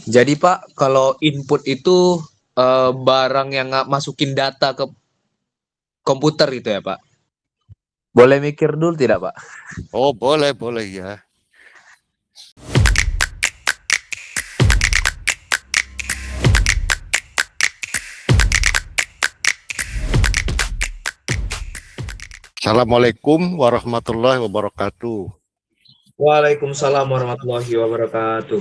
Jadi Pak, kalau input itu barang yang masukin data ke komputer itu ya Pak? Boleh mikir dulu tidak Pak? Oh, boleh, boleh ya. Assalamualaikum warahmatullahi wabarakatuh. Waalaikumsalam warahmatullahi wabarakatuh.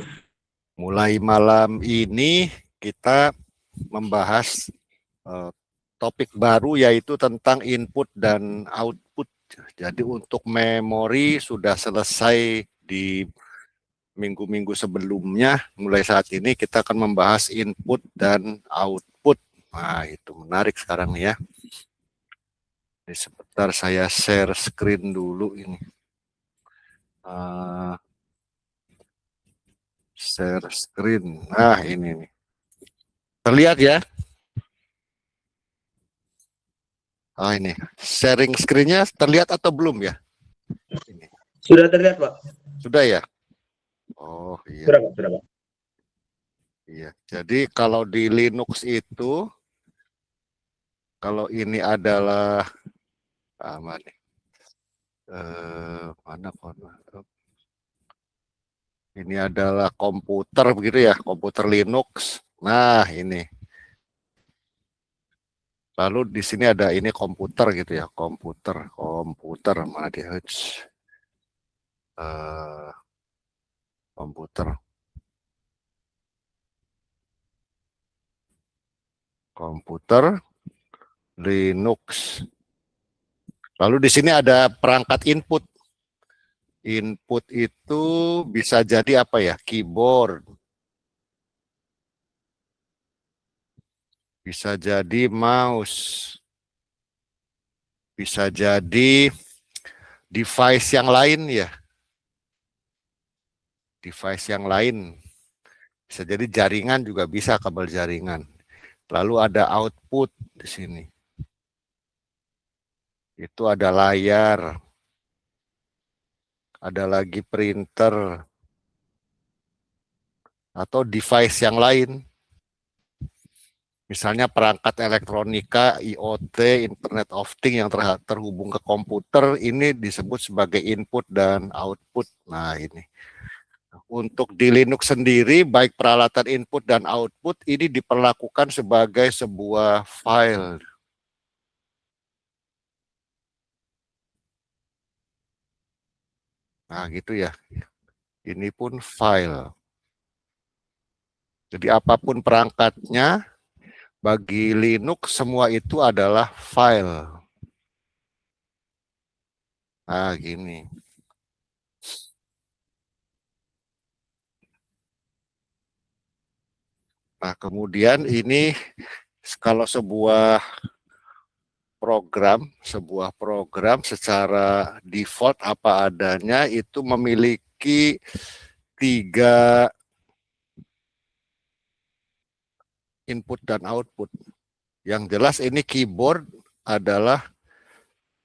Mulai malam ini kita membahas eh, topik baru yaitu tentang input dan output. Jadi untuk memori sudah selesai di minggu-minggu sebelumnya. Mulai saat ini kita akan membahas input dan output. Nah, itu menarik sekarang nih ya. Ini sebentar saya share screen dulu ini. Uh, share screen. Nah, ini nih. Terlihat ya? Ah, ini. Sharing screen-nya terlihat atau belum ya? Ini. Sudah terlihat Pak? Sudah ya? Oh, iya. Sudah Pak, sudah Pak. Iya. Jadi kalau di Linux itu, kalau ini adalah mana? Mana? Ini adalah komputer begitu ya, komputer Linux. Nah, ini. Lalu di sini ada ini komputer gitu ya, komputer mana dia? Komputer, komputer Linux. Lalu di sini ada perangkat input. Input itu bisa jadi apa ya? Keyboard, bisa jadi mouse, bisa jadi device yang lain ya. Device yang lain. Bisa jadi jaringan juga bisa, kabel jaringan. Lalu ada output di sini. Itu ada layar. Ada lagi printer. Atau device yang lain. Misalnya perangkat elektronika, IoT, Internet of Things yang terhubung ke komputer, ini disebut sebagai input dan output. Nah, ini. Untuk di Linux sendiri, baik peralatan input dan output ini diperlakukan sebagai sebuah file. Nah, gitu ya. Ini pun file. Jadi apapun perangkatnya, bagi Linux semua itu adalah file. Nah, gini. Nah, kemudian ini kalau sebuah program secara default apa adanya itu memiliki 3 input dan output. Yang jelas ini keyboard adalah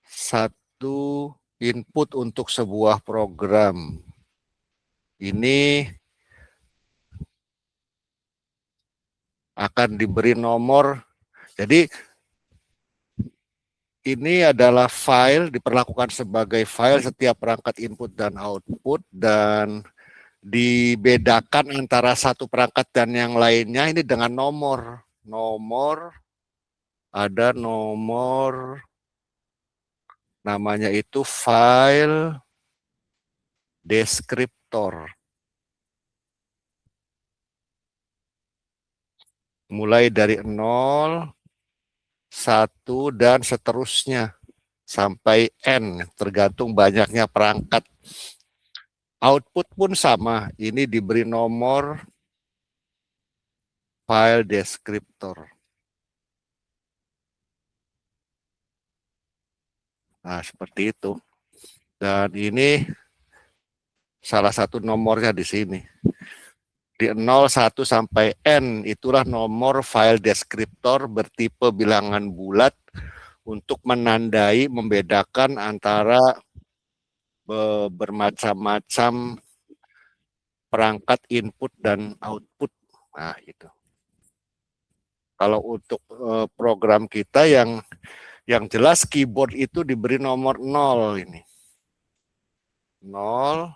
satu input untuk sebuah program. Ini akan diberi nomor. Jadi ini adalah file, diperlakukan sebagai file setiap perangkat input dan output, dan dibedakan antara satu perangkat dan yang lainnya ini dengan nomor. Ada nomor, namanya itu file descriptor. Mulai dari 0, 1, dan seterusnya sampai N, tergantung banyaknya perangkat. Output pun sama, ini diberi nomor file descriptor. Nah, seperti itu. Dan ini salah satu nomornya di sini. Di 0, 1, sampai N, itulah nomor file descriptor bertipe bilangan bulat untuk menandai, membedakan antara bermacam-macam perangkat input dan output. Nah, itu. Kalau untuk program kita yang jelas keyboard itu diberi nomor 0 ini. 0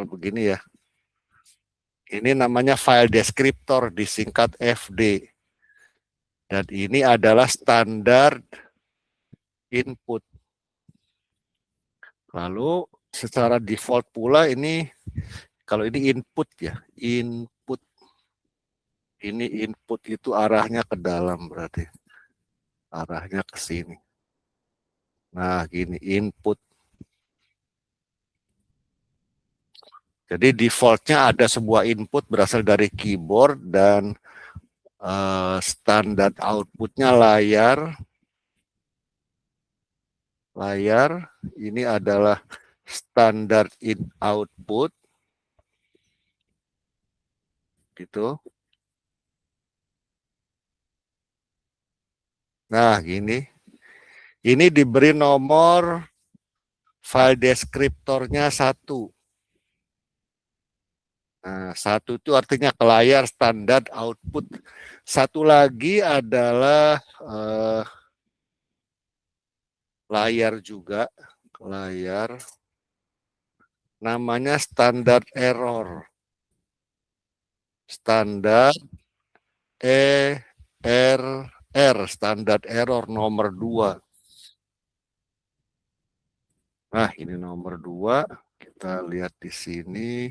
begini ya. Ini namanya file descriptor, disingkat FD. Dan ini adalah standar input. Lalu secara default pula ini, kalau ini input ya, input. Ini input itu arahnya ke dalam berarti. Arahnya ke sini. Nah, gini, input. Jadi defaultnya ada sebuah input berasal dari keyboard dan standar outputnya layar. Ini adalah standar in output. Gitu. Nah, gini. Ini diberi nomor file deskriptornya 1. Nah, 1 itu artinya ke layar standar output. Satu lagi adalah layar juga, layar. Namanya standar error. Standar standar error nomor 2. Nah, ini nomor 2. Kita lihat di sini.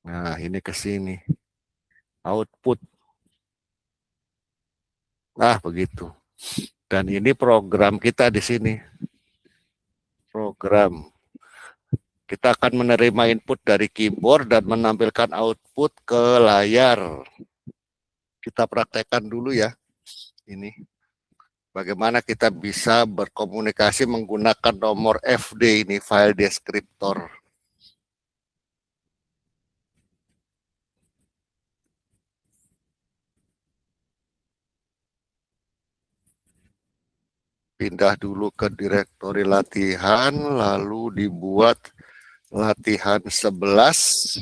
Nah, ini ke sini. Output. Nah, begitu. Dan ini program kita di sini. Program. Kita akan menerima input dari keyboard dan menampilkan output ke layar. Kita praktekkan dulu ya. Ini. Bagaimana kita bisa berkomunikasi menggunakan nomor FD ini, file descriptor. Pindah dulu ke direktori latihan, lalu dibuat latihan 11.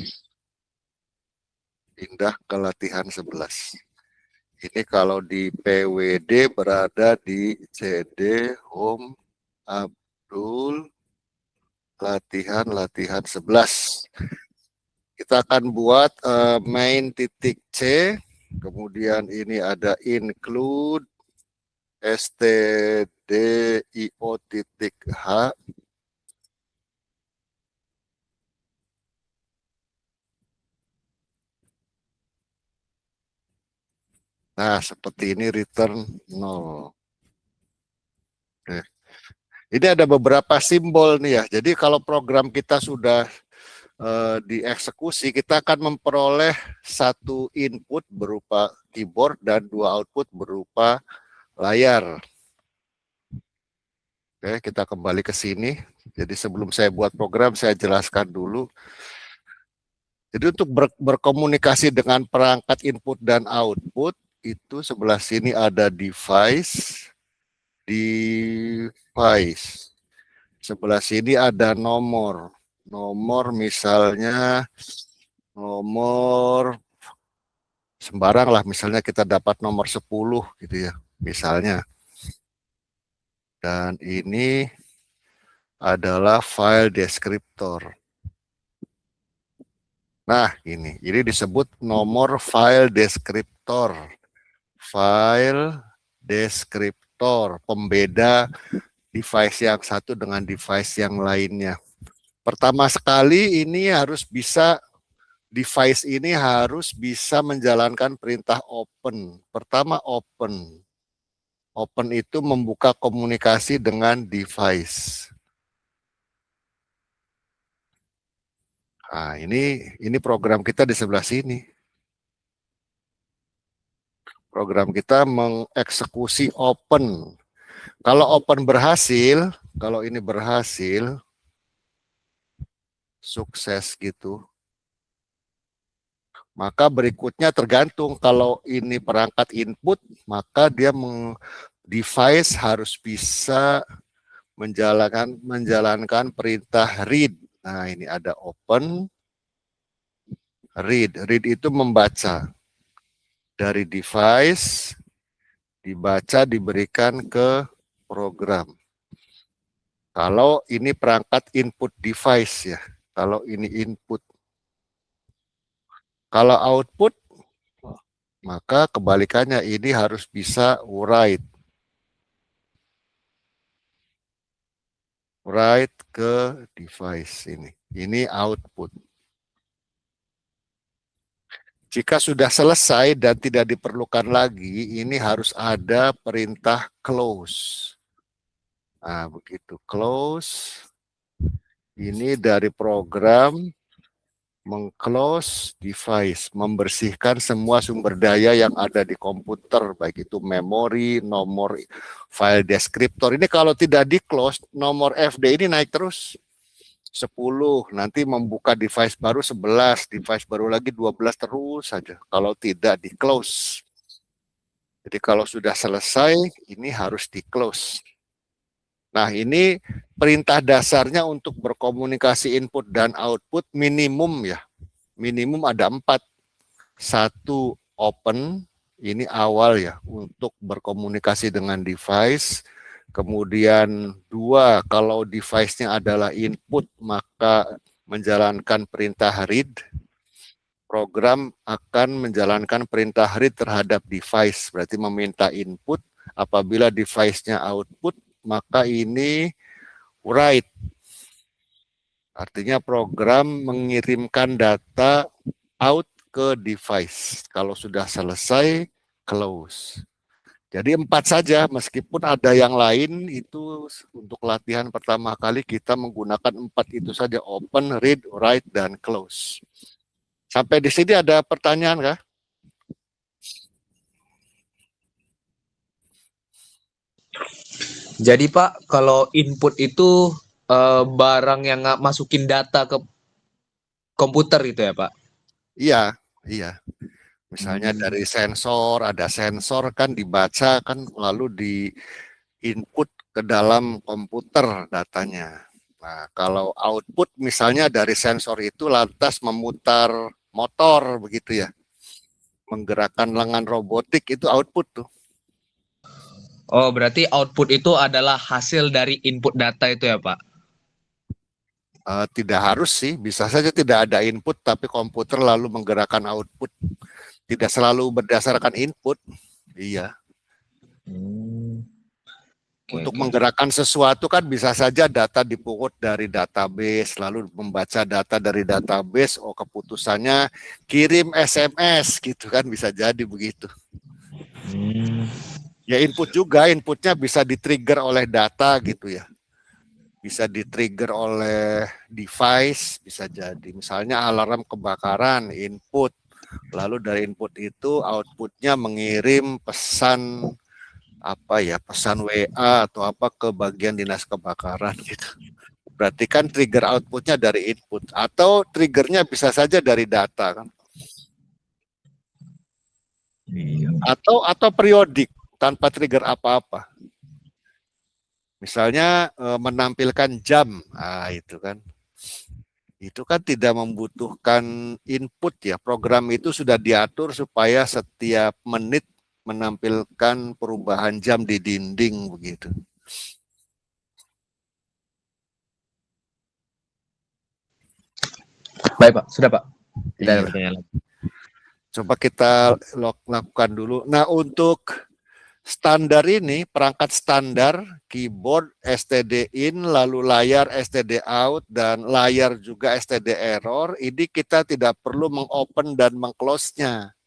Pindah ke latihan 11. Ini kalau di PWD berada di CD Home Abdul latihan 11. Kita akan buat main titik C, kemudian ini ada include stdio.h. Nah, seperti ini return 0. Oke. Ini ada beberapa simbol nih ya. Jadi kalau program kita sudah dieksekusi, kita akan memperoleh 1 input berupa keyboard dan 2 output berupa layar. Oke, kita kembali ke sini. Jadi sebelum saya buat program, saya jelaskan dulu. Jadi untuk berkomunikasi dengan perangkat input dan output, itu sebelah sini ada device. Sebelah sini ada nomor. Nomor misalnya, nomor sembarang lah, misalnya kita dapat nomor 10 gitu ya, misalnya. Dan ini adalah file deskriptor. Nah, ini disebut nomor file deskriptor. File deskriptor, pembeda device yang satu dengan device yang lainnya. Pertama sekali ini device ini harus bisa menjalankan perintah open. Pertama open. Open itu membuka komunikasi dengan device. Nah, ini program kita di sebelah sini. Program kita mengeksekusi open. Kalau open berhasil, kalau ini berhasil, sukses gitu, maka berikutnya tergantung. Kalau ini perangkat input, maka device harus bisa menjalankan perintah read. Nah, ini ada open. Read itu membaca dari device, dibaca, diberikan ke program. Kalau ini perangkat input device ya, kalau ini input. Kalau output, maka kebalikannya ini harus bisa write. Write ke device ini. Ini output. Jika sudah selesai dan tidak diperlukan lagi, ini harus ada perintah close. Nah, begitu close. Ini dari program meng-close device, membersihkan semua sumber daya yang ada di komputer, baik itu memori, nomor file deskriptor. Ini kalau tidak di-close, nomor FD ini naik terus. 10, nanti membuka device baru 11, device baru lagi 12 terus saja. Kalau tidak di-close. Jadi kalau sudah selesai, ini harus di-close. Nah, ini perintah dasarnya untuk berkomunikasi input dan output minimum ya. Minimum ada 4. 1, open, ini awal ya, untuk berkomunikasi dengan device. Kemudian 2, kalau device-nya adalah input, maka menjalankan perintah read. Program akan menjalankan perintah read terhadap device, berarti meminta input. Apabila device-nya output, maka ini write. Artinya program mengirimkan data out ke device. Kalau sudah selesai, close. Jadi 4 saja, meskipun ada yang lain, itu untuk latihan pertama kali kita menggunakan 4 itu saja, open, read, write, dan close. Sampai di sini ada pertanyaan kah? Jadi Pak, kalau input itu barang yang masukin data ke komputer itu ya Pak? Iya, iya. Misalnya dari sensor, ada sensor kan dibaca kan lalu di input ke dalam komputer datanya. Nah, kalau output misalnya dari sensor itu lantas memutar motor begitu ya. Menggerakkan lengan robotik itu output tuh. Oh, berarti output itu adalah hasil dari input data itu ya Pak? Tidak harus sih, bisa saja tidak ada input tapi komputer lalu menggerakkan output. Tidak selalu berdasarkan input. Iya. Untuk menggerakkan sesuatu kan bisa saja data dipungut dari database, lalu membaca data dari database, oh keputusannya kirim SMS gitu kan, bisa jadi begitu. Ya input juga, inputnya bisa di-trigger oleh data gitu ya. Bisa di-trigger oleh device, bisa jadi. Misalnya alarm kebakaran, input. Lalu dari input itu outputnya mengirim pesan apa ya, pesan WA atau apa ke bagian dinas kebakaran gitu. Berarti kan trigger outputnya dari input atau triggernya bisa saja dari data kan. Atau periodik tanpa trigger apa-apa. Misalnya menampilkan jam, itu kan. Itu kan tidak membutuhkan input ya. Program itu sudah diatur supaya setiap menit menampilkan perubahan jam di dinding begitu. Baik Pak, sudah Pak. Tidak ada Iya. pertanyaan lagi. Coba kita lakukan dulu. Nah, untuk standar ini, perangkat standar, keyboard, STD in, lalu layar STD out, dan layar juga STD error, ini kita tidak perlu mengopen dan mengclose-nya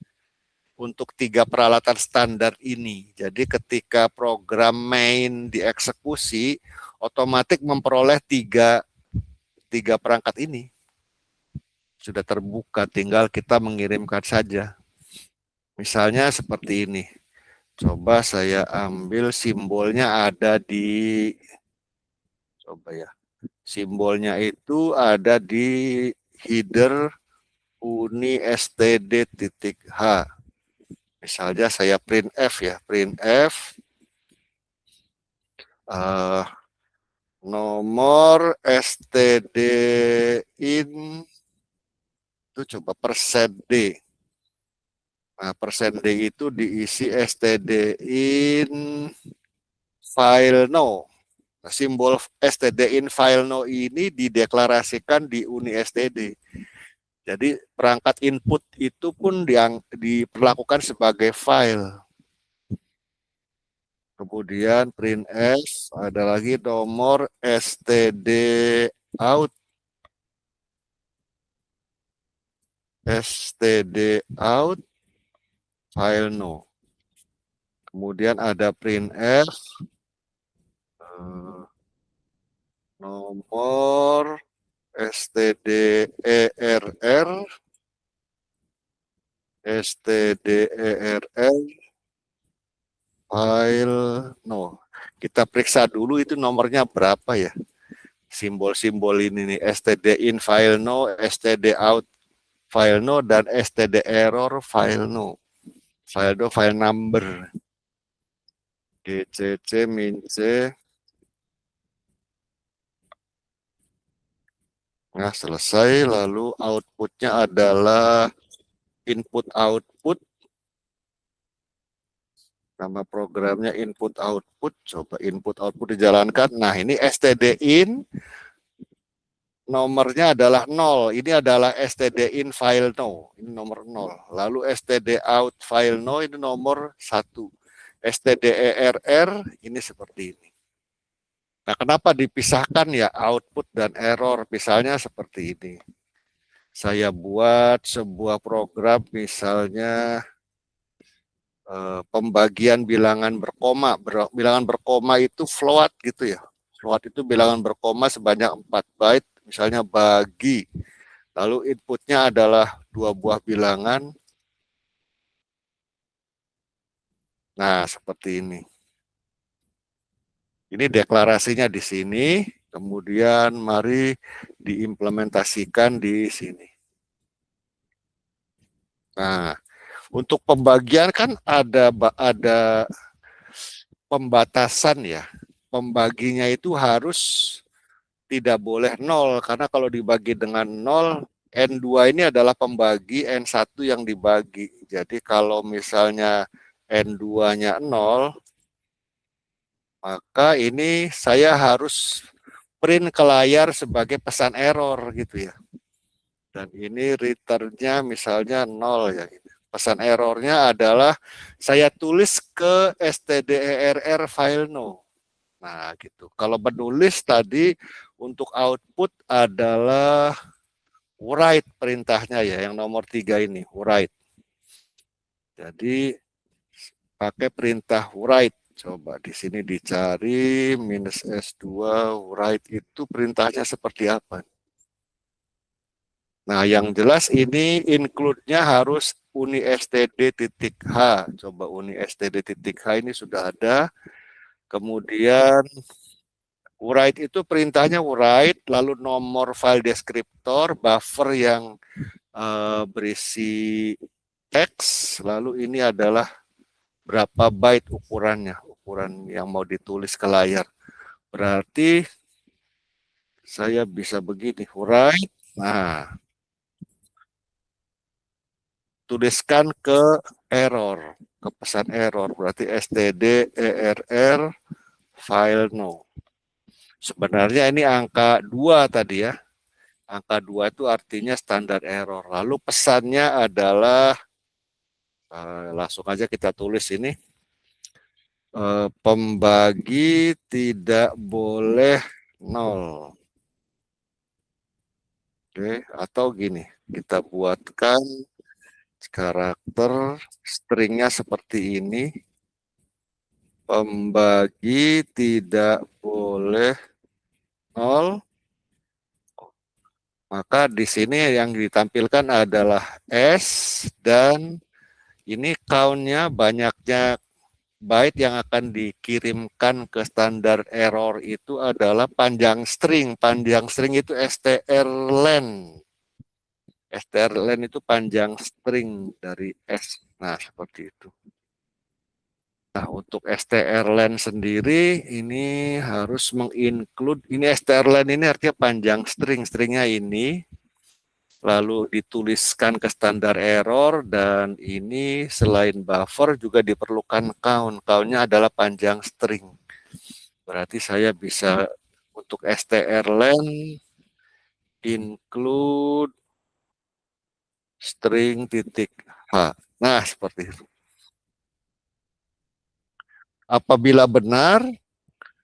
untuk 3 peralatan standar ini. Jadi ketika program main dieksekusi, otomatis memperoleh tiga perangkat ini. Sudah terbuka, tinggal kita mengirimkan saja. Misalnya seperti ini. Coba saya ambil simbolnya ada di, coba ya, simbolnya itu ada di header uni std.h. Misalnya saya print F ya, print F, nomor std in itu coba persen D. Nah, persen D itu diisi std in file no. Nah, simbol std in file no ini dideklarasikan di uni std. Jadi perangkat input itu pun diperlakukan sebagai file. Kemudian printf, ada lagi nomor std out. Std out file no. Kemudian ada printf nomor stderr file no. Kita periksa dulu itu nomornya berapa ya. Simbol-simbol ini nih, std in file no, std out file no, dan std error file no. File no file number. gcc min c. Nah, selesai. Lalu outputnya adalah input-output. Nama programnya input-output. Coba input-output dijalankan. Nah, ini std in. Nomornya adalah 0. Ini adalah std in file no. Ini nomor 0. Lalu std out file no ini nomor 1. stderr ini seperti ini. Nah, kenapa dipisahkan ya output dan error? Misalnya seperti ini. Saya buat sebuah program misalnya pembagian bilangan berkoma. Bilangan berkoma itu float gitu ya. Float itu bilangan berkoma sebanyak 4 byte. Misalnya bagi. Lalu inputnya adalah 2 buah bilangan. Nah, seperti ini. Ini deklarasinya di sini, kemudian mari diimplementasikan di sini. Nah, untuk pembagian kan ada pembatasan ya. Pembaginya itu harus tidak boleh 0, karena kalau dibagi dengan 0, N2 ini adalah pembagi, N1 yang dibagi. Jadi kalau misalnya N2-nya 0, maka ini saya harus print ke layar sebagai pesan error gitu ya. Dan ini return-nya misalnya 0 ya. Pesan errornya adalah saya tulis ke stderr file no. Nah gitu. Kalau menulis tadi untuk output adalah write perintahnya ya, yang nomor 3 ini, write. Jadi pakai perintah write. Coba di sini dicari -S2 write itu perintahnya seperti apa? Nah, yang jelas ini include-nya harus uni std.h. Coba uni std.h ini sudah ada. Kemudian write itu perintahnya write, lalu nomor file deskriptor, buffer yang berisi teks, lalu ini adalah berapa byte ukurannya, ukuran yang mau ditulis ke layar. Berarti saya bisa begini, write, nah, tuliskan ke error, ke pesan error, berarti stderr file no. Sebenarnya ini angka 2 tadi ya. Angka 2 itu artinya standar error. Lalu pesannya adalah, langsung aja kita tulis ini, pembagi tidak boleh 0. Oke, atau gini, kita buatkan karakter stringnya seperti ini. Pembagi tidak boleh 0. Maka di sini yang ditampilkan adalah S, dan ini count-nya, banyaknya byte yang akan dikirimkan ke standar error itu adalah panjang string. Panjang string itu strlen. Strlen itu panjang string dari S. Nah, seperti itu. Nah, untuk strlen sendiri ini harus menginclude, ini strlen ini artinya panjang string, stringnya ini. lalu dituliskan ke standar error, dan ini selain buffer juga diperlukan count. Count-nya adalah panjang string. Berarti saya bisa untuk strlen include string titik h. Nah, seperti itu. Apabila benar,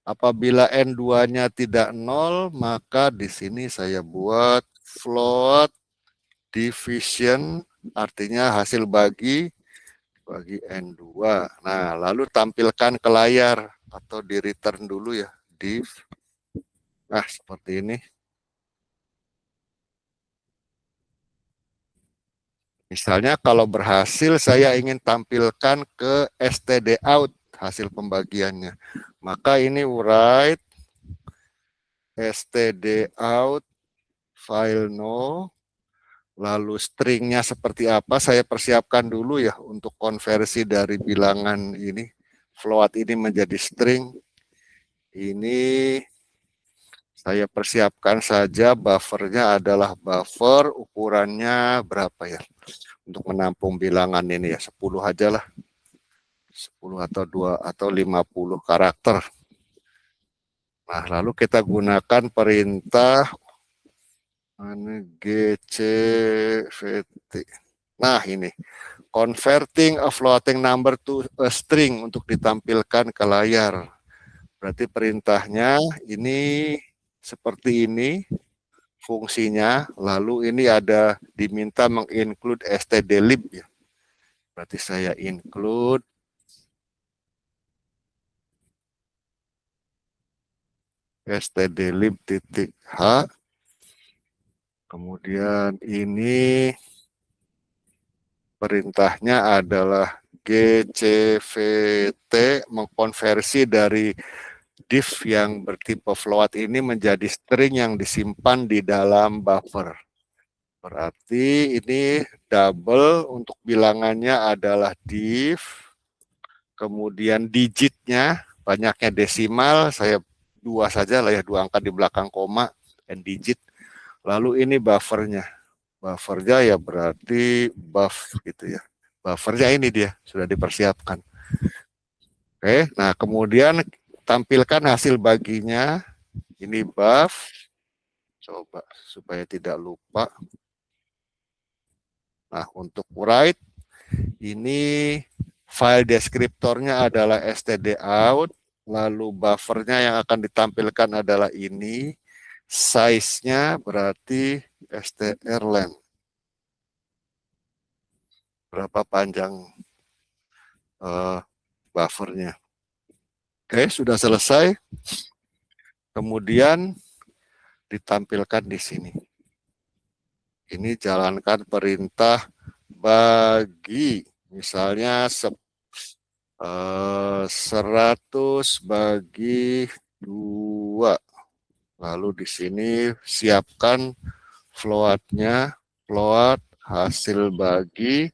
apabila N2-nya tidak 0, maka di sini saya buat float division, artinya hasil bagi N2. Nah, lalu tampilkan ke layar atau di return dulu ya, div. Nah, seperti ini. Misalnya kalau berhasil saya ingin tampilkan ke std out hasil pembagiannya. Maka ini write std out file no, lalu stringnya seperti apa saya persiapkan dulu ya untuk konversi dari bilangan ini float ini menjadi string. Ini saya persiapkan saja buffernya adalah buffer ukurannya berapa ya untuk menampung bilangan ini ya 10 aja lah, 10 atau 2 atau 50 karakter. Nah, lalu kita gunakan perintah gcvt. Nah, ini converting a floating number to a string untuk ditampilkan ke layar. Berarti perintahnya ini seperti ini fungsinya, lalu ini ada diminta menginclude stdlib ya. Berarti saya include stdlib titik h. Kemudian ini perintahnya adalah gcvt mengkonversi dari div yang bertipe float ini menjadi string yang disimpan di dalam buffer. Berarti ini double untuk bilangannya adalah div, kemudian digitnya banyaknya desimal, saya 2 saja lah ya, 2 angka di belakang koma dan digit. Lalu ini buffernya. Buffernya ya berarti buff gitu ya. Buffernya ini dia sudah dipersiapkan. Oke, nah kemudian tampilkan hasil baginya. Ini buff. Coba supaya tidak lupa. Nah, untuk write ini file deskriptornya adalah std out, lalu buffernya yang akan ditampilkan adalah ini. Size-nya berarti strlen. Berapa panjang buffernya. Oke, sudah selesai. Kemudian ditampilkan di sini. Ini jalankan perintah bagi, misalnya 100 bagi 2. Lalu di sini siapkan floatnya, float hasil bagi.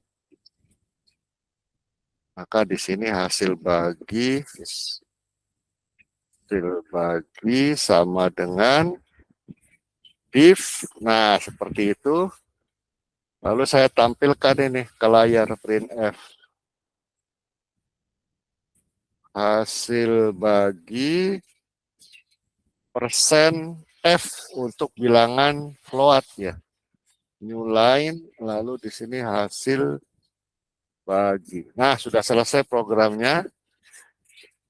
Maka di sini hasil bagi sama dengan div. Nah, seperti itu. Lalu saya tampilkan ini ke layar printf. Hasil bagi persen F untuk bilangan float ya. New line, lalu di sini hasil bagi. Nah, sudah selesai programnya.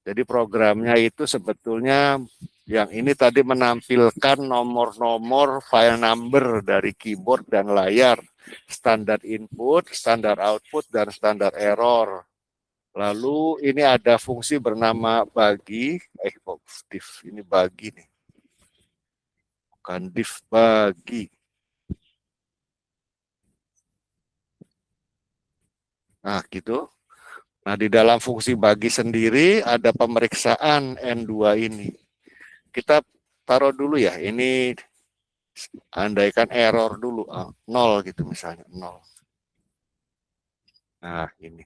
Jadi programnya itu sebetulnya yang ini tadi menampilkan nomor-nomor file number dari keyboard dan layar. Standar input, standar output, dan standar error. Lalu ini ada fungsi bernama bagi, div, ini bagi nih. Bukan div, bagi. Nah, gitu. Nah, di dalam fungsi bagi sendiri ada pemeriksaan N2 ini. Kita taruh dulu ya, ini andaikan error dulu, 0 gitu misalnya, 0. Nah, ini.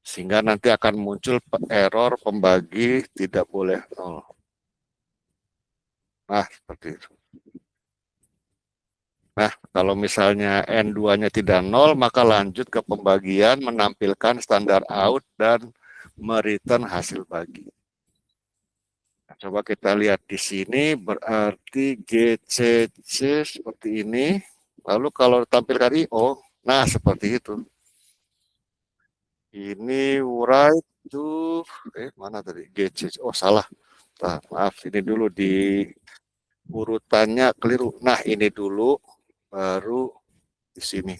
Sehingga nanti akan muncul error pembagi tidak boleh 0. Nah, seperti itu. Nah, kalau misalnya N2-nya tidak 0, maka lanjut ke pembagian, menampilkan standar out dan mereturn hasil bagi. Nah, coba kita lihat di sini, berarti GCC seperti ini. Lalu kalau tampilkan IO, nah seperti itu. Ini write to, mana tadi? GCC, oh salah. Nah, maaf, ini dulu di urutannya keliru. Nah, ini dulu, baru di sini.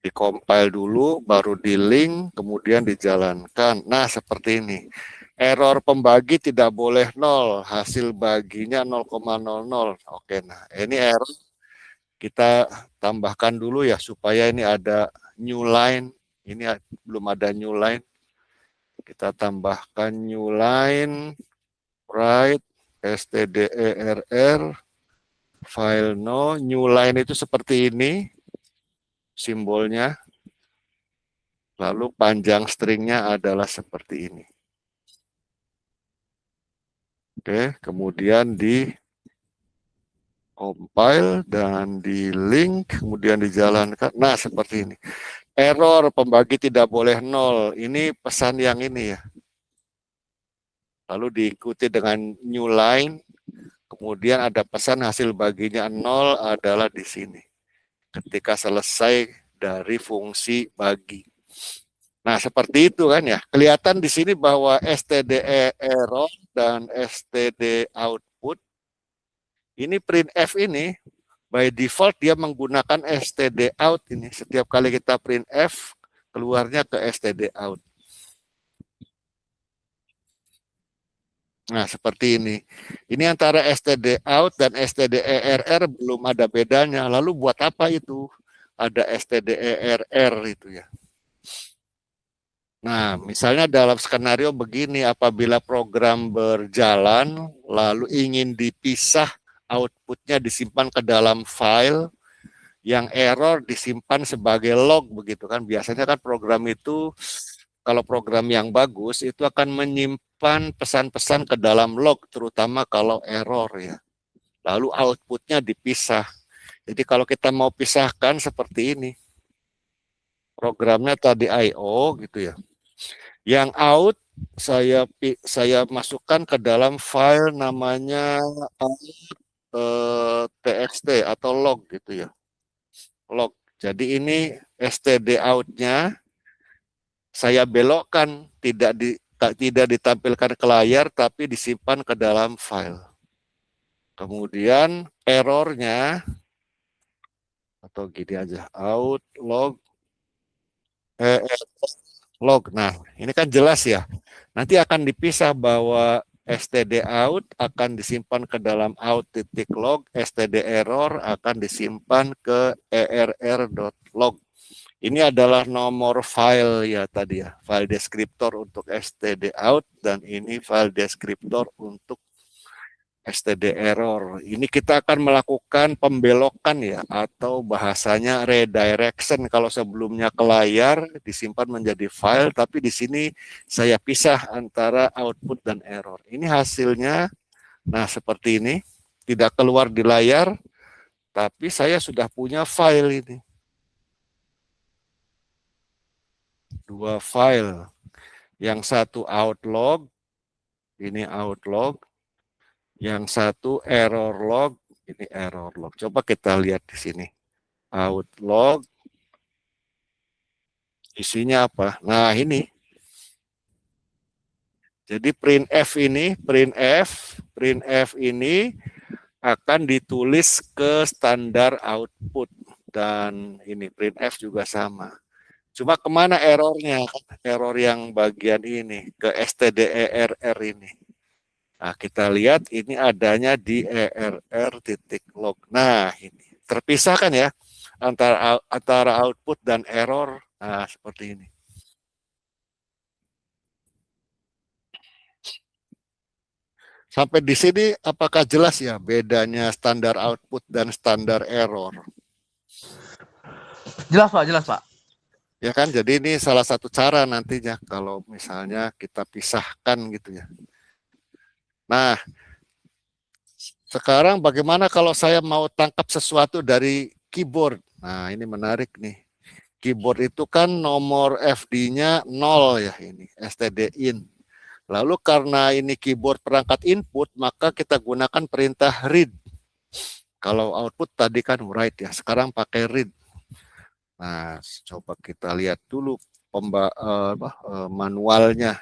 Dikompil dulu, baru di link, kemudian dijalankan. Nah, seperti ini. Error pembagi tidak boleh 0, hasil baginya 0,00. Oke, nah ini error kita tambahkan dulu ya, supaya ini ada new line. Ini belum ada new line. Kita tambahkan new line, write, stderr, file no, new line itu seperti ini, simbolnya. Lalu panjang stringnya adalah seperti ini. Oke, kemudian di compile dan di link, kemudian dijalankan. Nah, seperti ini. Error pembagi tidak boleh 0. Ini pesan yang ini ya. Lalu diikuti dengan new line, kemudian ada pesan hasil baginya 0 adalah di sini. Ketika selesai dari fungsi bagi. Nah, seperti itu kan ya. Kelihatan di sini bahwa std error dan std output ini printf ini by default dia menggunakan std out ini. Setiap kali kita printf keluarnya ke std out. Nah, seperti ini. Ini antara std out dan stderr belum ada bedanya. Lalu buat apa itu? Ada stderr itu ya. Nah, misalnya dalam skenario begini, apabila program berjalan, lalu ingin dipisah, outputnya disimpan ke dalam file, yang error disimpan sebagai log, begitu kan. Biasanya kan program itu, kalau program yang bagus, itu akan menyimpan pesan-pesan ke dalam log, terutama kalau error ya. Lalu outputnya dipisah. Jadi kalau kita mau pisahkan seperti ini, programnya tadi I.O. gitu ya. Yang out saya masukkan ke dalam file namanya txt atau log gitu ya. Log. Jadi ini std out-nya saya belokkan, tidak ditampilkan ke layar tapi disimpan ke dalam file. Kemudian errornya atau gini aja, out log log. Nah, ini kan jelas ya. Nanti akan dipisah bahwa std out akan disimpan ke dalam out.log, std error akan disimpan ke err.log. Ini adalah nomor file ya tadi ya, file deskriptor untuk std out dan ini file deskriptor untuk std error. Ini kita akan melakukan pembelokan ya, atau bahasanya redirection. Kalau sebelumnya ke layar disimpan menjadi file, tapi di sini saya pisah antara output dan error. Ini hasilnya, nah seperti ini, tidak keluar di layar, tapi saya sudah punya file ini. Dua file, yang satu outlog, ini outlog, yang satu error log, ini error log. Coba kita lihat di sini. Outlog, isinya apa? Nah ini. Jadi printf ini akan ditulis ke standar output. Dan ini printf juga sama. Cuma kemana errornya? Error yang bagian ini, ke stderr ini. Nah, kita lihat ini adanya di err.log. Nah, ini terpisah kan ya antara output dan error. Nah, seperti ini. Sampai di sini apakah jelas ya bedanya standar output dan standar error? Jelas Pak, jelas Pak. Ya kan, jadi ini salah satu cara nantinya kalau misalnya kita pisahkan gitu ya. Nah, Sekarang bagaimana kalau saya mau tangkap sesuatu dari keyboard? Nah, ini menarik nih. Keyboard itu kan nomor FD-nya 0 ya, ini std in. Lalu karena ini keyboard perangkat input, maka kita gunakan perintah read. Kalau output tadi kan write ya, sekarang pakai read. Nah, coba kita lihat dulu manualnya.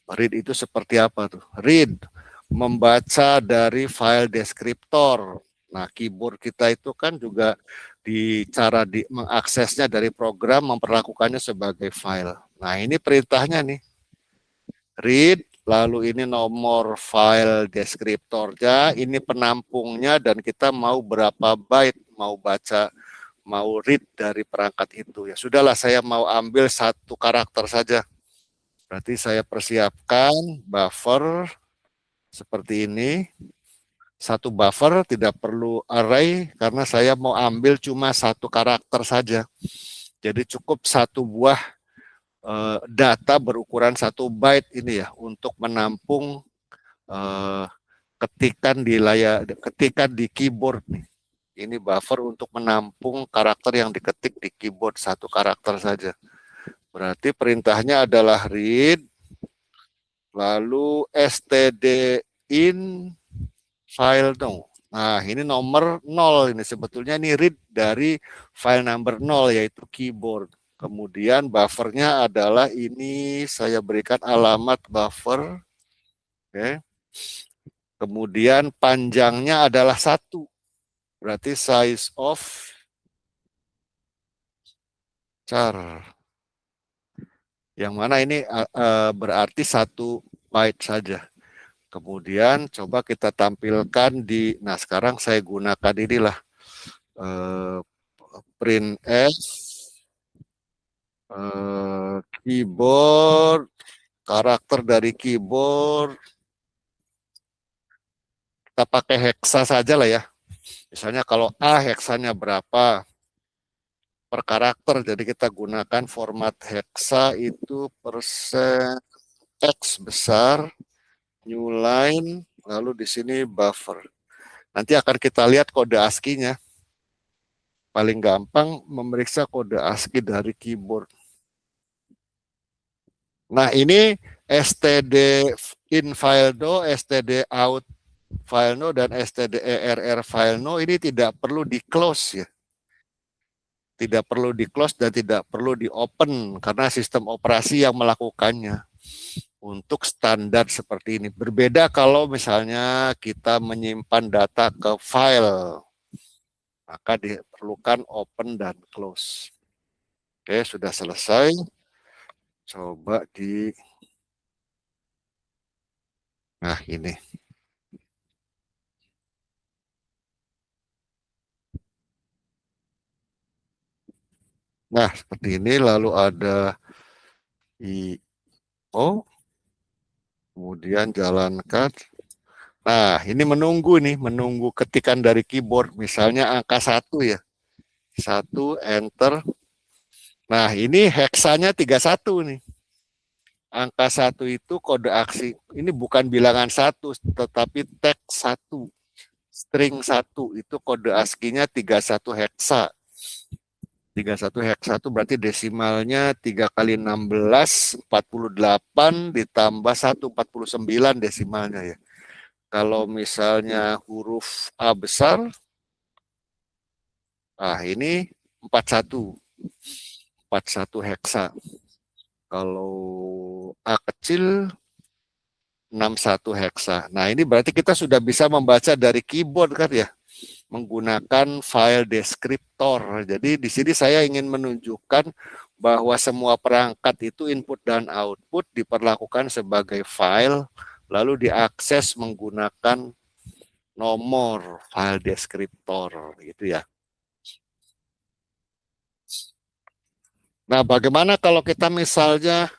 Read itu seperti apa tuh? Read, membaca dari file deskriptor. Nah, keyboard kita itu kan juga cara mengaksesnya dari program, memperlakukannya sebagai file. Nah, ini perintahnya nih. Read, lalu ini nomor file deskriptornya, ini penampungnya, dan kita mau berapa byte, mau baca, mau read dari perangkat itu. Ya sudahlah, saya mau ambil satu karakter saja. Berarti saya persiapkan buffer seperti ini. Satu buffer, tidak perlu array karena saya mau ambil cuma satu karakter saja. Jadi cukup satu buah data berukuran 1 byte ini ya untuk menampung ketikan di keyboard nih. Ini buffer untuk menampung karakter yang diketik di keyboard, satu karakter saja. Berarti perintahnya adalah read, lalu std in file no. Nah, ini nomor 0 ini sebetulnya ini read dari file number 0 yaitu keyboard. Kemudian buffernya adalah ini saya berikan alamat buffer. Oke. Kemudian panjangnya adalah 1. Berarti size of char. Yang mana ini berarti 1 byte saja. Kemudian coba kita tampilkan di, nah sekarang saya gunakan inilah printf keyboard, karakter dari keyboard, kita pakai hexa saja lah ya. Misalnya kalau A heksanya berapa per karakter, jadi kita gunakan format hexa itu persen X besar, new line, lalu di sini buffer. Nanti akan kita lihat kode ASCII-nya. Paling gampang memeriksa kode ASCII dari keyboard. Nah, ini std in file do, std out file no, dan std err file no ini tidak perlu di close ya. Tidak perlu di close dan tidak perlu di open karena sistem operasi yang melakukannya. Untuk standar seperti ini. Berbeda kalau misalnya kita menyimpan data ke file, maka diperlukan open dan close. Oke, sudah selesai. Coba nah ini. Nah, seperti ini, lalu ada IO, kemudian jalankan. Nah, ini menunggu ketikan dari keyboard, misalnya angka 1 ya. 1, enter. Nah, ini heksanya 31 nih. Angka 1 itu kode ASCII. Ini bukan bilangan 1, tetapi teks 1. String 1 itu kode ASCII-nya 31 heksa. 31 heksa itu berarti desimalnya 3 kali 16, 48 ditambah 1, 49 desimalnya ya. Kalau misalnya huruf A besar, ini 41. 41 heksa. Kalau A kecil 61 heksa. Nah, ini berarti kita sudah bisa membaca dari keyboard kan ya, menggunakan file deskriptor. Jadi di sini saya ingin menunjukkan bahwa semua perangkat itu input dan output diperlakukan sebagai file, lalu diakses menggunakan nomor file deskriptor gitu ya. Nah, bagaimana kalau kita misalnya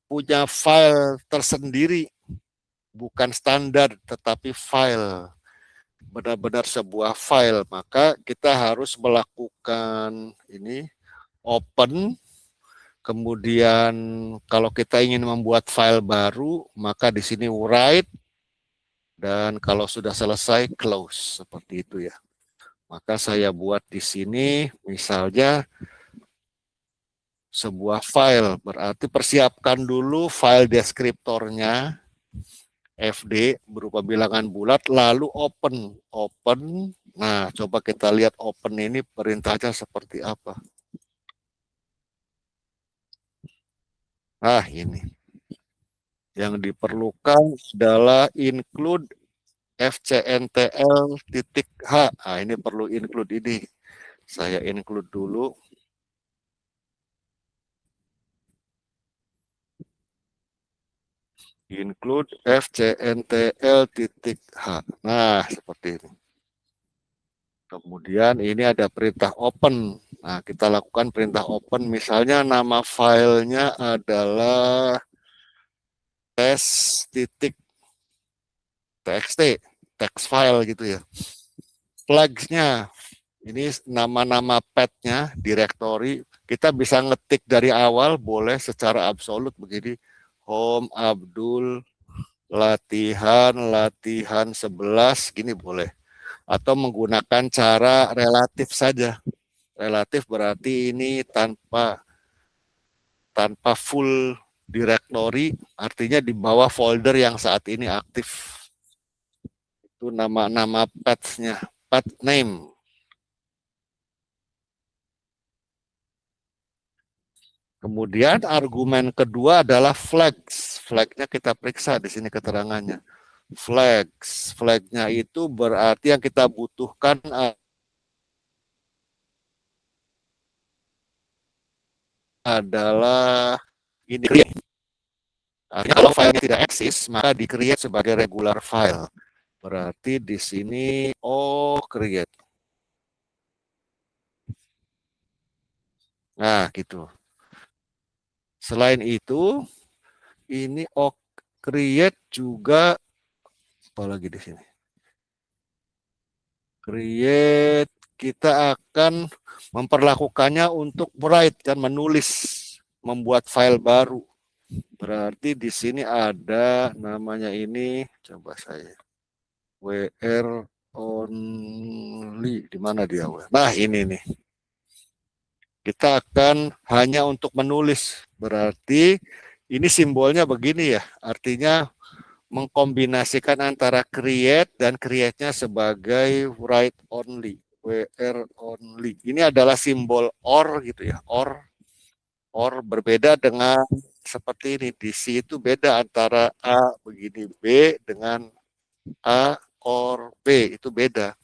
punya file tersendiri, bukan standar tetapi file, benar-benar sebuah file, maka kita harus melakukan ini open. Kemudian kalau kita ingin membuat file baru, maka di sini write, Dan kalau sudah selesai, close. Seperti itu ya. Maka saya buat di sini, misalnya sebuah file. Berarti persiapkan dulu file deskriptornya, FD, berupa bilangan bulat, lalu open. Open, nah coba kita lihat open ini perintahnya seperti apa. Nah ini. Yang diperlukan adalah include fcntl.h. Nah, ini perlu include ini. Saya include dulu. Include fcntl.h. Nah, seperti ini. Kemudian ini ada perintah open. Nah, kita lakukan perintah open. Misalnya nama filenya adalah test.txt, text file gitu ya. Flags-nya, ini nama-nama path-nya, directory, kita bisa ngetik dari awal, boleh secara absolut begini, home, Abdul, latihan 11, gini boleh. Atau menggunakan cara relatif saja. Relatif berarti ini tanpa full directory, artinya di bawah folder yang saat ini aktif. Itu nama-nama path-nya, path name. Kemudian argumen kedua adalah flags. Flagnya kita periksa di sini keterangannya. Flags. Flagnya itu berarti yang kita butuhkan adalah ini. Artinya kalau filenya tidak eksis, maka di-create sebagai regular file. Berarti di sini create. Nah, gitu. Selain itu, ini create juga apalagi di sini. Create, kita akan memperlakukannya untuk write, kan menulis, membuat file baru. Berarti di sini ada namanya ini, coba saya wr only, di mana dia? Nah, ini nih. Kita akan hanya untuk menulis. Berarti ini simbolnya begini ya. Artinya mengkombinasikan antara create dan create-nya sebagai write only, wr only. Ini adalah simbol or gitu ya, or berbeda dengan seperti ini. Di C itu beda antara A begini, B dengan A or B, itu beda.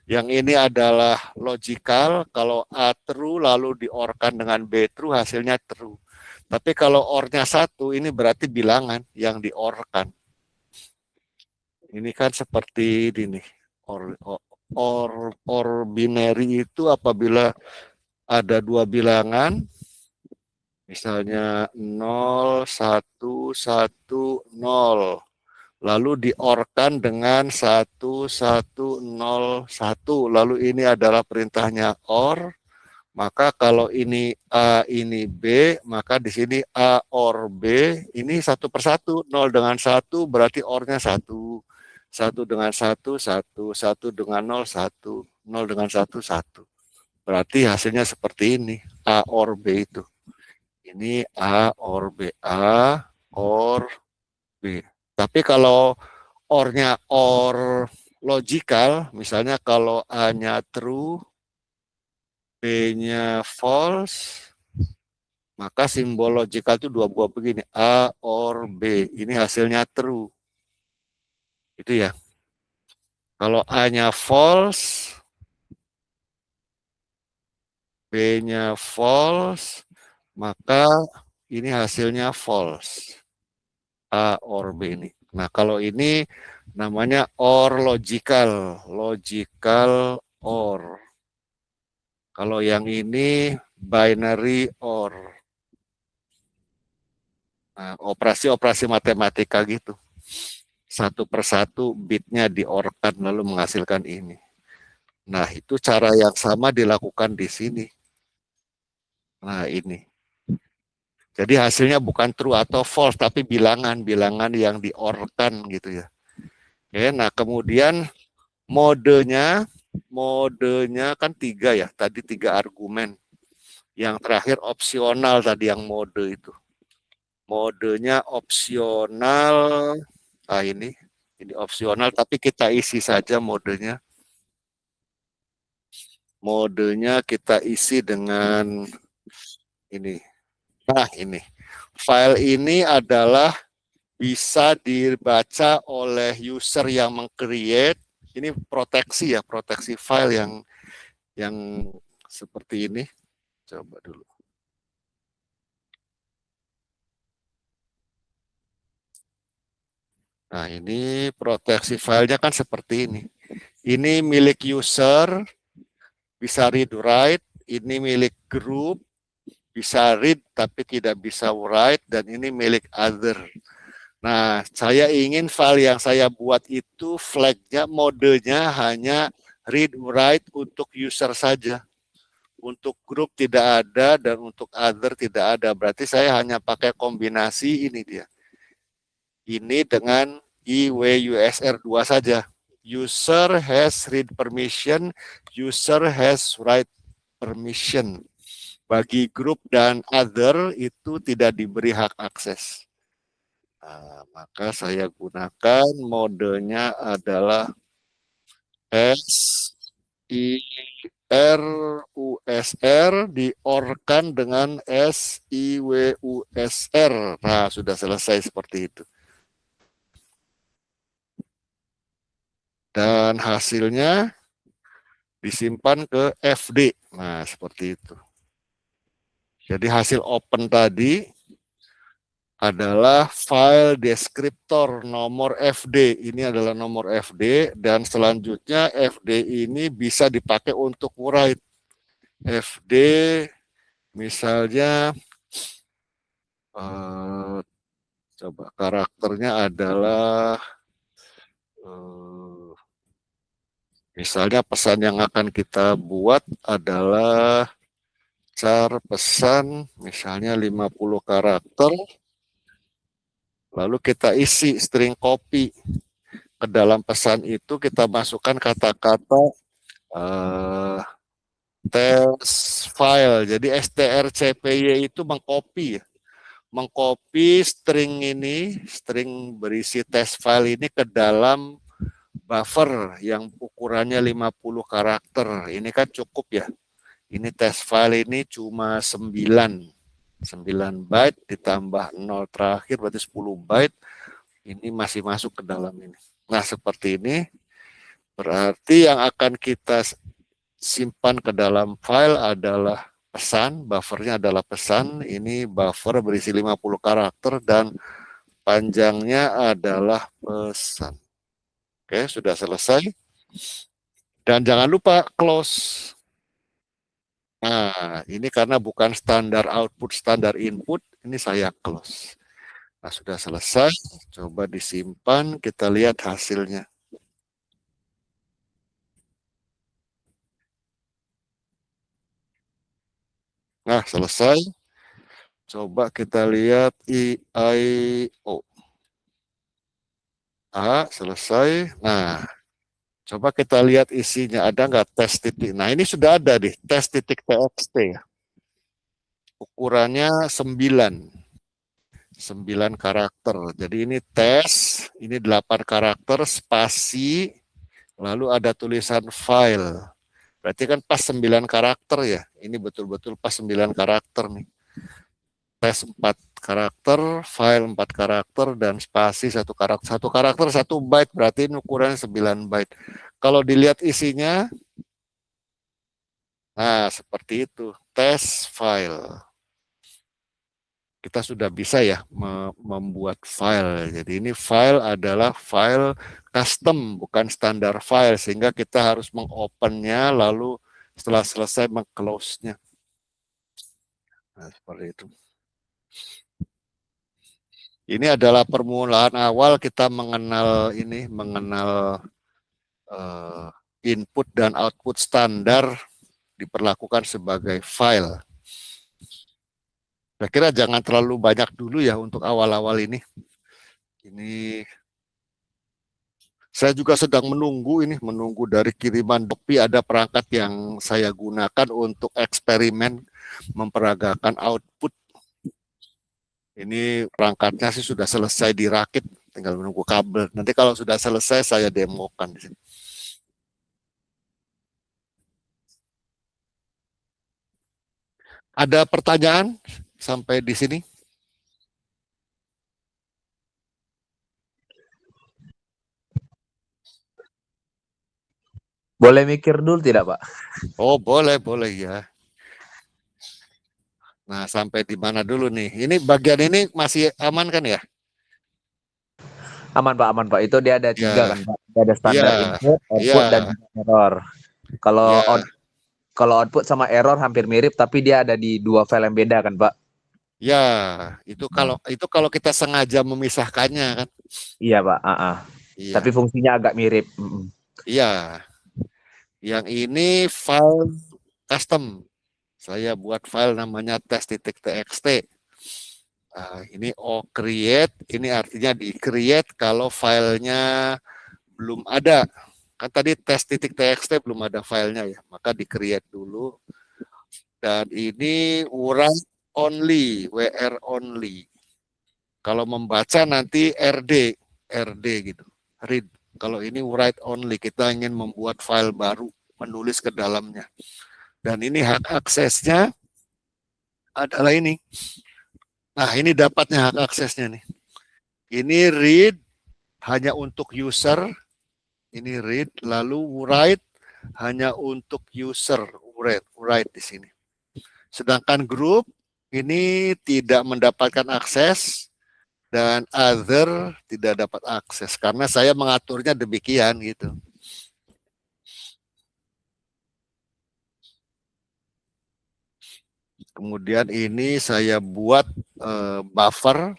Yang ini adalah logical, kalau A true lalu diorkan dengan B true, hasilnya true. Tapi kalau or-nya satu, ini berarti bilangan yang diorkan. Ini kan seperti ini. Or binary itu apabila ada dua bilangan, misalnya 0, 1, 1, 0. Lalu diorkan dengan 1, 1, 0, 1. Lalu ini adalah perintahnya or. Maka kalau ini A, ini B, maka di sini A or B, ini satu persatu. 0 dengan 1 berarti or-nya 1. 1 dengan 1, 1. 1 dengan 0, 1. 0 dengan 1, 1. Berarti hasilnya seperti ini. A or B itu. Ini A or B. A or B. Tapi kalau or-nya or logical, misalnya kalau A-nya true, B-nya false, maka simbol logical itu dua buah begini, A or B. Ini hasilnya true. Itu ya. Kalau A-nya false, B-nya false, maka ini hasilnya false. A or B ini. Nah, kalau ini namanya or logical, logical or. Kalau yang ini binary or. Nah, operasi-operasi matematika gitu. Satu persatu bitnya diorkan lalu menghasilkan ini. Nah, itu cara yang sama dilakukan di sini. Nah, ini. Jadi hasilnya bukan true atau false, tapi bilangan yang diorkan gitu ya. Oke, nah kemudian modenya kan 3 ya, tadi 3 argumen. Yang terakhir opsional tadi yang mode itu. Modenya opsional. Ah ini opsional tapi kita isi saja modenya. Modenya kita isi dengan ini. Nah, ini. File ini adalah bisa dibaca oleh user yang meng-create. Ini proteksi ya, proteksi file yang seperti ini. Coba dulu. Nah, ini proteksi filenya kan seperti ini. Ini milik user, bisa read write. Ini milik group, bisa read tapi tidak bisa write. Dan ini milik other. Nah, saya ingin file yang saya buat itu flag-nya, modenya hanya read write untuk user saja. Untuk grup tidak ada dan untuk other tidak ada. Berarti saya hanya pakai kombinasi ini dia. Ini dengan IWUSR2 saja. User has read permission, user has write permission. Bagi grup dan other itu tidak diberi hak akses. Nah, maka saya gunakan modenya adalah SIRUSR diorkan dengan SIWUSR. Nah, sudah selesai seperti itu. Dan hasilnya disimpan ke FD. Nah, seperti itu. Jadi hasil open tadi adalah file deskriptor nomor FD. Ini adalah nomor FD dan selanjutnya FD ini bisa dipakai untuk write. FD misalnya coba karakternya adalah misalnya pesan yang akan kita buat adalah char pesan misalnya 50 karakter. Lalu kita isi string copy. Ke dalam pesan itu kita masukkan kata-kata test file. Jadi strcpy itu mengcopy ya. Mengcopy string ini, string berisi test file ini ke dalam buffer yang ukurannya 50 karakter. Ini kan cukup ya. Ini test file ini cuma 9 byte ditambah 0 terakhir berarti 10 byte. Ini masih masuk ke dalam ini. Nah, seperti ini berarti yang akan kita simpan ke dalam file adalah pesan, buffernya adalah pesan. Ini buffer berisi 50 karakter dan panjangnya adalah pesan. Oke, sudah selesai. Dan jangan lupa close. Nah, ini karena bukan standar output, standar input, ini saya close. Nah, sudah selesai. Coba disimpan, kita lihat hasilnya. Nah, selesai. Coba kita lihat IIO. Selesai. Nah, coba kita lihat isinya. Ada nggak tes titik? Nah, ini sudah ada deh, tes titik txt ya. Ukurannya 9. 9 karakter. Jadi ini tes, ini 8 karakter, spasi, lalu ada tulisan file. Berarti kan pas 9 karakter ya. Ini betul-betul pas 9 karakter nih. Tes 4 karakter, file 4 karakter, dan spasi 1 karakter. 1 karakter 1 byte, berarti ini ukurannya 9 byte. Kalau dilihat isinya, nah seperti itu, tes file. Kita sudah bisa ya membuat file. Jadi ini file adalah file custom, bukan standar file, sehingga kita harus mengopennya, lalu setelah selesai meng-close-nya. Nah, seperti itu. Ini adalah permulaan awal kita mengenal input dan output standar diperlakukan sebagai file. Saya kira jangan terlalu banyak dulu ya untuk awal-awal ini. Ini Saya juga sedang menunggu dari kiriman Shopee. Ada perangkat yang saya gunakan untuk eksperimen memperagakan output. Ini perangkatnya sih sudah selesai dirakit, tinggal menunggu kabel. Nanti kalau sudah selesai saya demokan di sini. Ada pertanyaan sampai di sini? Boleh mikir dulu tidak, Pak? Oh, boleh ya. Nah, sampai di mana dulu nih? Ini bagian ini masih aman kan ya? Aman, Pak, aman, Pak. Itu dia ada 3 Ya, kan, Pak. Dia ada standar ya, input, output, dan ya, error. Kalau ya, kalau output sama error hampir mirip, tapi dia ada di 2 file yang beda kan, Pak? ya. Itu kalau kita sengaja memisahkannya kan? Iya, Pak. Tapi Iya, fungsinya agak mirip. iya. Yang ini file custom. Saya buat file namanya test.txt. Nah, ini create, ini artinya di create kalau filenya belum ada. Kan tadi test.txt belum ada filenya ya, maka di create dulu. Dan ini write only, wr only. Kalau membaca nanti rd gitu, read. Kalau ini write only, kita ingin membuat file baru, menulis ke dalamnya. Dan ini hak aksesnya adalah ini. Nah, ini dapatnya hak aksesnya nih. Ini read hanya untuk user, ini read, lalu write hanya untuk user, write di sini. Sedangkan group ini tidak mendapatkan akses dan other tidak dapat akses karena saya mengaturnya demikian gitu. Kemudian ini saya buat buffer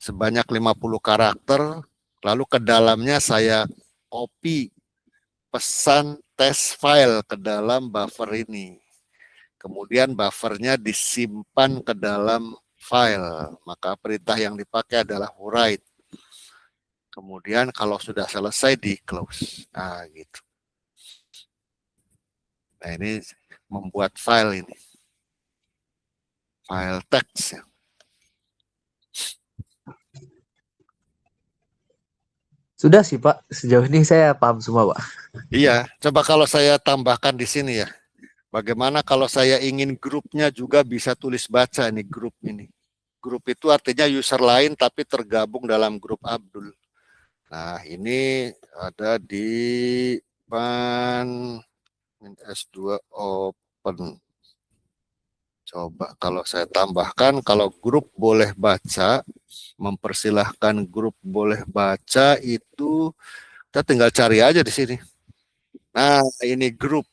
sebanyak 50 karakter, lalu ke dalamnya saya copy pesan test file ke dalam buffer ini. Kemudian buffernya disimpan ke dalam file, maka perintah yang dipakai adalah write. Kemudian kalau sudah selesai di close. Nah, gitu. Nah, ini membuat file ini. File text ya. Sudah sih, Pak. Sejauh ini saya paham semua, Pak. Iya, coba kalau saya tambahkan di sini ya. Bagaimana kalau saya ingin grupnya juga bisa tulis baca nih grup ini. Grup itu artinya user lain tapi tergabung dalam grup Abdul. Nah, ini ada di ban S2 open. Coba kalau saya tambahkan, kalau grup boleh baca, mempersilahkan grup boleh baca itu kita tinggal cari aja di sini. Nah, ini grup.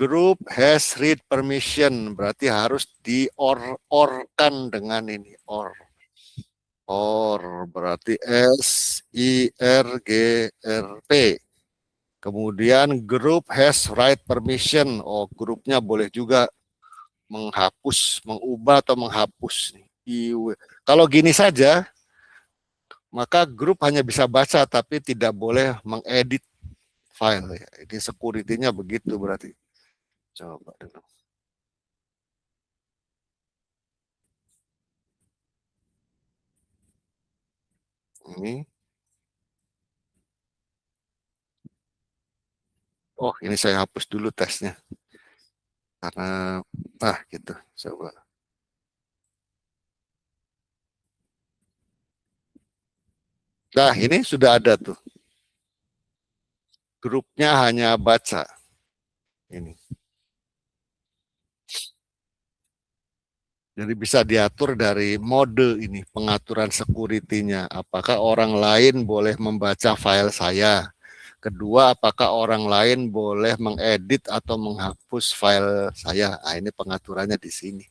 Group has read permission, berarti harus di-or-kan dengan ini, or. Or, berarti S-I-R-G-R-P. Kemudian group has write permission, oh grupnya boleh juga menghapus, mengubah atau menghapus. Kalau gini saja, maka grup hanya bisa baca tapi tidak boleh mengedit file. Ini security-nya begitu berarti. Coba dulu. Ini. Oh, ini saya hapus dulu tesnya. Karena, gitu. Coba. Nah, ini sudah ada tuh. Grupnya hanya baca. Ini. Jadi bisa diatur dari mode ini, pengaturan security-nya. Apakah orang lain boleh membaca file saya? Kedua, apakah orang lain boleh mengedit atau menghapus file saya? Nah, ini pengaturannya di sini.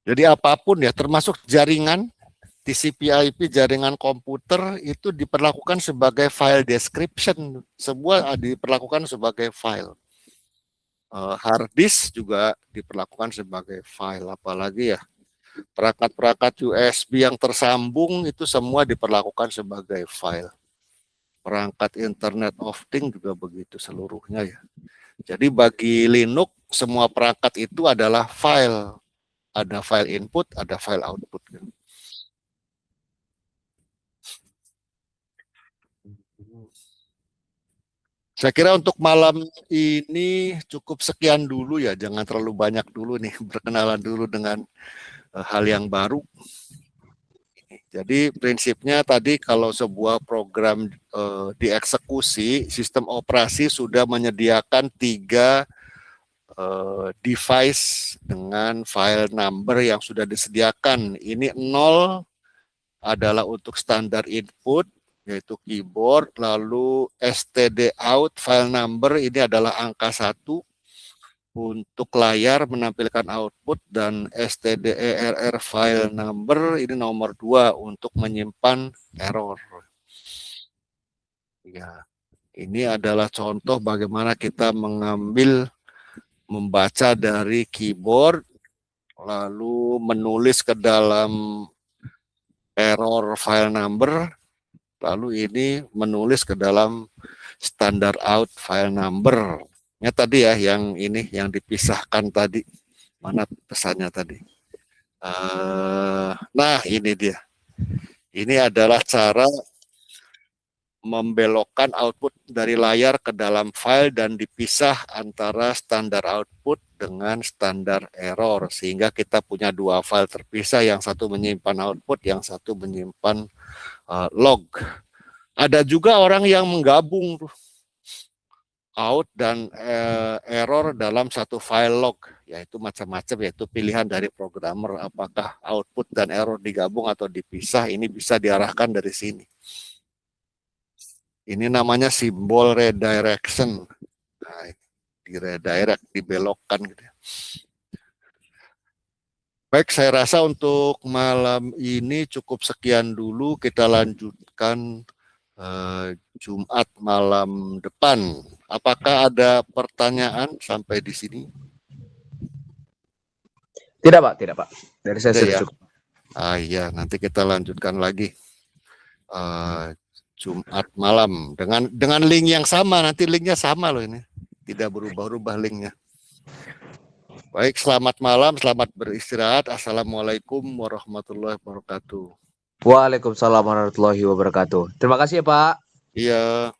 Jadi apapun ya, termasuk jaringan, TCP/IP jaringan komputer itu diperlakukan sebagai file description. Sebuah diperlakukan sebagai file. hard disk juga diperlakukan sebagai file, apalagi ya perangkat-perangkat USB yang tersambung itu semua diperlakukan sebagai file. Perangkat Internet of Things juga begitu seluruhnya ya. Jadi bagi Linux semua perangkat itu adalah file. Ada file input, ada file output. Saya kira untuk malam ini cukup sekian dulu ya, jangan terlalu banyak dulu nih, berkenalan dulu dengan hal yang baru. Jadi prinsipnya tadi kalau sebuah program dieksekusi, sistem operasi sudah menyediakan 3 device dengan file number yang sudah disediakan. Ini 0 adalah untuk standar input, yaitu keyboard, lalu std out file number ini adalah angka 1 untuk layar menampilkan output, dan stderr file number ini nomor 2 untuk menyimpan error. Ya, ini adalah contoh bagaimana kita membaca dari keyboard lalu menulis ke dalam error file number, lalu ini menulis ke dalam standard out file number. Ya tadi ya yang ini yang dipisahkan tadi. Mana pesannya tadi? Nah ini dia. Ini adalah cara membelokkan output dari layar ke dalam file dan dipisah antara standar output dengan standar error, sehingga kita punya 2 file terpisah, yang satu menyimpan output, yang satu menyimpan log. Ada juga orang yang menggabung out dan error dalam satu file log, yaitu macam-macam, yaitu pilihan dari programmer apakah output dan error digabung atau dipisah. Ini bisa diarahkan dari sini. Ini namanya simbol redirection. Nah, di redirect, dibelokkan gitu. Baik, saya rasa untuk malam ini cukup sekian dulu. Kita lanjutkan Jumat malam depan. Apakah ada pertanyaan sampai di sini? Tidak Pak, tidak Pak. Dari saya sudah ya. cukup. Iya, nanti kita lanjutkan lagi Jumat malam dengan link yang sama. Nanti linknya sama loh ini, tidak berubah-ubah linknya. Baik, selamat malam, selamat beristirahat. Assalamualaikum warahmatullahi wabarakatuh. Waalaikumsalam warahmatullahi wabarakatuh. Terima kasih ya Pak. Iya.